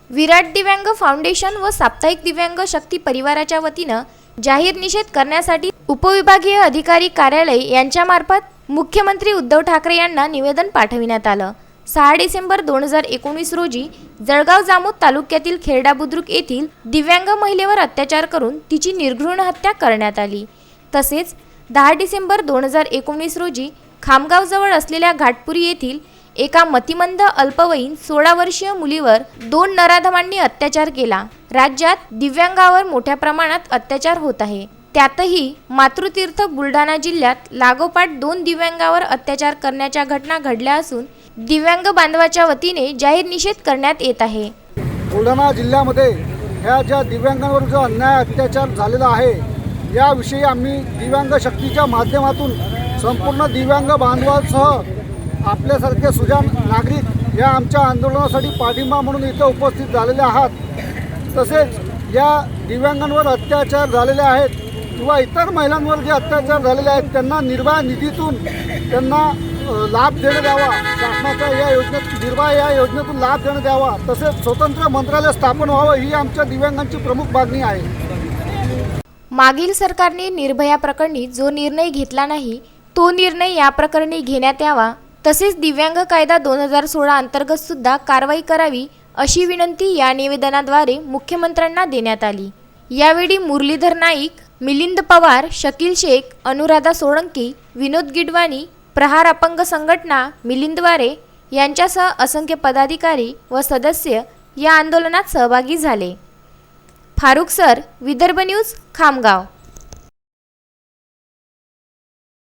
विराट दिव्यांग फाउंडेशन व साप्ताहिक दिव्यांग शक्ती परिवाराच्या वतीनं जाहीर निषेध करण्यासाठी उपविभागीय अधिकारी कार्यालय यांच्यामार्फत मुख्यमंत्री उद्धव ठाकरे यांना निवेदन पाठविण्यात आलं। 6 डिसेंबर 2019 रोजी जळगाव जामोद तालुक्यातील खेरडा बुद्रुक येथील दिव्यांग महिलेवर अत्याचार करून तिची निर्घृण हत्या करण्यात आली। तसेच 10 डिसेंबर 2019 रोजी खामगावजवळ असलेल्या घाटपुरी येथील एका मतिमंद अल्पवयीन 16 वर्षीय मुलीवर 2 नराधमांनी अत्याचार केला। राज्यात दिव्यांगावर मोठ्या प्रमाणात अत्याचार होत आहे। त्यातही मातृतीर्थ बुलढाणा जिल्ह्यात लागोपाठ 2 दिव्यांगावर अत्याचार करण्याच्या घटना घडल्या असून दिव्यांग बांधवाच्या वतीने जाहीर निषेध करण्यात येत आहे। बुलढाणा जिल्ह्यामध्ये ह्या ज्या दिव्यांगांवर जो अन्याय अत्याचार झालेला आहे याविषयी आम्ही दिव्यांग शक्तीच्या माध्यमातून संपूर्ण दिव्यांग बांधवांसह आपल्यासारखे सुजाण नागरिक या आमच्या आंदोलनासाठी पाठिंबा म्हणून इथं उपस्थित झालेले आहात। तसेच या दिव्यांगांवर अत्याचार झालेले आहेत किंवा इतर महिलांवर जे अत्याचार झालेले आहेत त्यांना निर्भया निधीतून त्यांना लाभ देण्यात यावा, शासनाच्या या योजनेत निर्भया या योजनेतून लाभ देण्यात यावा, तसेच स्वतंत्र मंत्रालय स्थापन व्हावं ही आमच्या दिव्यांगांची प्रमुख मागणी आहे। मागील सरकारने निर्भया प्रकरणी जो निर्णय घेतला नाही तो निर्णय या प्रकरणी घेण्यात यावा, तसेच दिव्यांग कायदा 2016 अंतर्गत सुद्धा कारवाई करावी अशी विनंती या निवेदनाद्वारे मुख्यमंत्र्यांना देण्यात आली। यावेळी मुरलीधर नाईक, मिलिंद पवार, शकील शेख, अनुराधा सोळंकी, विनोद गिडवाणी, प्रहार अपंग संघटना मिलिंद वारे यांच्यासह असंख्य पदाधिकारी व सदस्य या आंदोलनात सहभागी झाले। Farukh sir, Vidarbha news, Khamgaon.